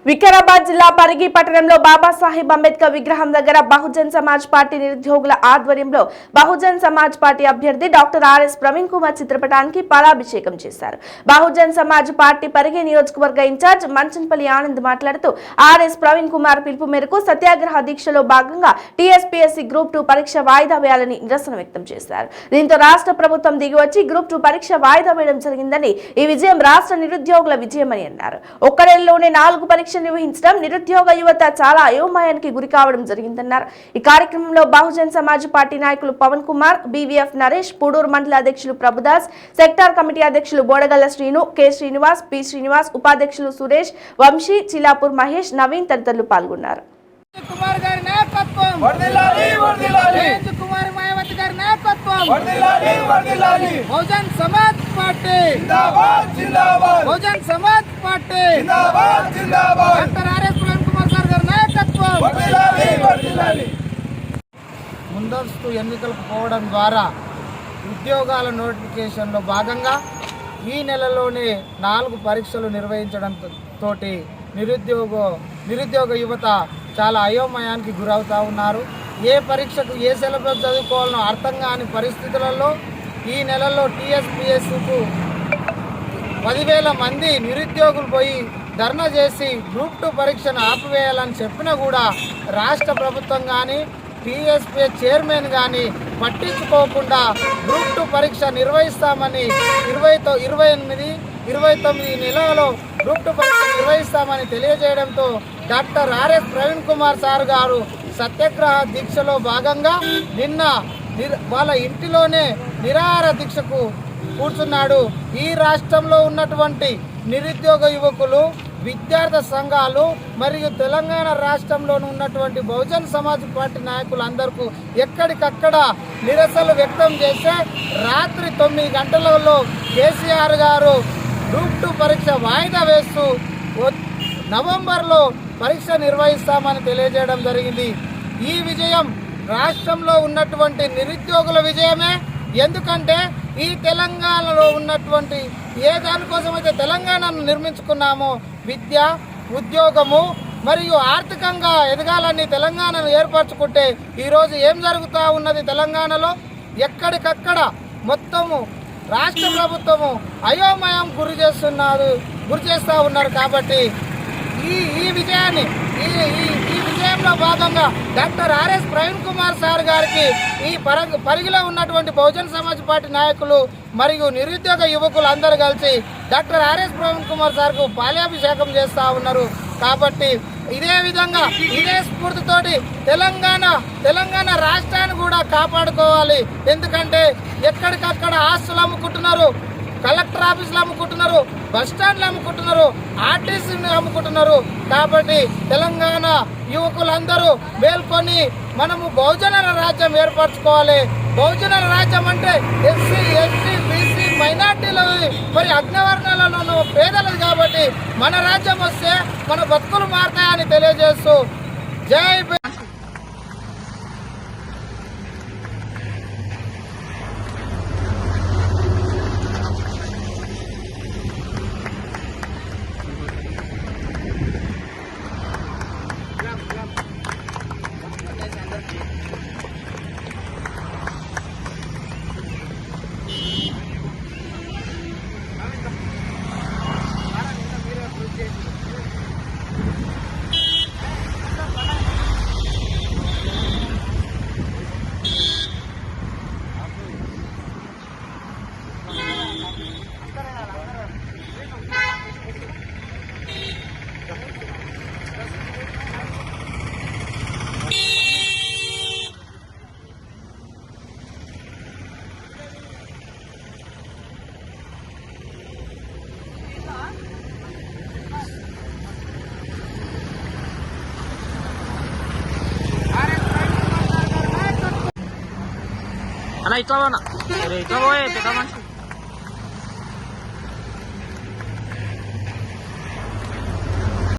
వికారాబాద్ జిల్లా పరిగి పట్టణంలో బాబాసాహెబ్ అంబేద్కర్ విగ్రహం దగ్గర బహుజన్ సమాజ్ పార్టీ నిరుద్యోగుల ఆధ్వర్యంలో బహుజన్ సమాజ్ పార్టీ అభ్యర్థి డాక్టర్ ఆర్ఎస్ ప్రవీణ్ కుమార్ చిత్రపటానికి పాలాభిషేకం చేశారు. బహుజన్ సమాజ్ పార్టీ పరిగి నియోజకవర్గ ఇన్ఛార్జ్ మంచన్పల్లి ఆనంద్ మాట్లాడుతూ ఆర్ఎస్ ప్రవీణ్ కుమార్ పిలుపు మేరకు సత్యాగ్రహ దీక్షలో భాగంగా టీఎస్పీఎస్సీ గ్రూప్ 2 పరీక్ష వాయిదా వేయాలని నిరసన వ్యక్తం చేశారు. దీంతో రాష్ట్ర ప్రభుత్వం దిగివచ్చి గ్రూప్ 2 పరీక్ష వాయిదా వేయడం జరిగిందని, ఈ విజయం రాష్ట్ర నిరుద్యోగుల విజయమని అన్నారు. ఒక్కడేళ్లలోనే 4 పరీక్ష నిర్వహించడం నిరుద్యోగ యువత చాలా అయోమయానికి గురి కావడం జరిగిందన్నారు. ఈ కార్యక్రమంలో బహుజన్ సమాజ్ పార్టీ నాయకులు పవన్ కుమార్, బీవీఎఫ్ నరేష్, పూడూరు మండల అధ్యక్షులు ప్రభుదాస్, సెక్టార్ కమిటీ అధ్యక్షులు బోడగల్ల శ్రీను, కె శ్రీనివాస్, పి శ్రీనివాస్, ఉపాధ్యక్షులు సురేష్, వంశీ, చిలాపూర్ మహేష్, నవీన్ తదితరులు పాల్గొన్నారు. Bahujan Samaj party Bahujan Samaj party doctor R S Praveen Kumar sir గారి నాయకత్వం. ముందస్తు ఎన్నికలకు పోవడం ద్వారా ఉద్యోగాల నోటిఫికేషన్లో భాగంగా ఈ నెలలోనే 4 పరీక్షలు నిర్వహించడంతో నిరుద్యోగ యువత చాలా అయోమయానికి గురవుతూ ఉన్నారు. ఏ పరీక్షకు ఏ సిలబస్ చదువుకోవాలనో అర్థం కాని పరిస్థితులలో ఈ నెలలో టీఎస్పీఎస్సీకు 10,000 మంది నిరుద్యోగులు పోయి ధర్నా చేసి గ్రూప్ 2 పరీక్షను ఆపివేయాలని చెప్పినా కూడా రాష్ట్ర ప్రభుత్వం కానీ టీఎస్పీఎస్ చైర్మన్ కానీ పట్టించుకోకుండా గ్రూప్ 2 పరీక్ష నిర్వహిస్తామని 28, 29 నెలలో గ్రూప్ 2 పరీక్ష నిర్వహిస్తామని తెలియజేయడంతో doctor R S Praveen Kumar sir garu satyagraha దీక్షలో భాగంగా నిన్న వాళ్ళ ఇంటిలోనే నిరాహార దీక్షకు కూర్చున్నాడు. ఈ రాష్ట్రంలో ఉన్నటువంటి నిరుద్యోగ యువకులు, విద్యార్థి సంఘాలు మరియు తెలంగాణ రాష్ట్రంలో ఉన్నటువంటి బహుజన్ సమాజ్ పార్టీ నాయకులందరికీ ఎక్కడికక్కడ నిరసనలు వ్యక్తం చేస్తే రాత్రి 9 గంటలలో కేసీఆర్ గారు గ్రూప్ 2 పరీక్ష వాయిదా వేస్తూ నవంబర్లో పరీక్ష నిర్వహిస్తామని తెలియజేయడం జరిగింది. ఈ విజయం రాష్ట్రంలో ఉన్నటువంటి నిరుద్యోగుల విజయమే. ఎందుకంటే ఈ తెలంగాణలో ఉన్నటువంటి ఏ దానికోసమైతే తెలంగాణను నిర్మించుకున్నామో విద్య, ఉద్యోగము మరియు ఆర్థికంగా ఎదగాలని తెలంగాణను ఏర్పరచుకుంటే ఈరోజు ఏం జరుగుతూ ఉన్నది? తెలంగాణలో ఎక్కడికక్కడ మొత్తము రాష్ట్ర ప్రభుత్వము అయోమయం గురి చేస్తూ ఉన్నారు. కాబట్టి ఈ విజయాన్ని ఈ విజయంలో భాగంగా doctor R S Praveen Kumar sir గారికి ఈ పరిగిలో ఉన్నటువంటి బహుజన్ సమాజ్ పార్టీ నాయకులు మరియు నిరుద్యోగ యువకులు అందరూ కలిసి డాక్టర్ ఆర్ఎస్ ప్రవీణ్ కుమార్ సార్కు పాలాభిషేకం చేస్తూ ఉన్నారు. కాబట్టి ఇదే విధంగా ఇదే స్ఫూర్తితోటి తెలంగాణ రాష్ట్రాన్ని కూడా కాపాడుకోవాలి. ఎందుకంటే ఎక్కడికక్కడ ఆస్తులు అమ్ముకుంటున్నారు, కలెక్టర్ ఆఫీసులు అమ్ముకుంటున్నారు, బస్ స్టాండ్లు అమ్ముకుంటున్నారు, ఆర్టీసీని అమ్ముకుంటున్నారు. కాబట్టి తెలంగాణ యువకులందరూ మేల్కొని మనము బహుజనుల రాజ్యం ఏర్పరచుకోవాలి. బహుజనుల రాజ్యం అంటే ఎస్సీ, ఎస్టీ, బీసీ, మైనార్టీలు మరి అగ్రవర్ణాలలో పేదలు. కాబట్టి మన రాజ్యం వస్తే మన బతుకులు మారుతాయని తెలియజేస్తూ జై అలా ఇట్లా పోనా ఇట్లా పోయే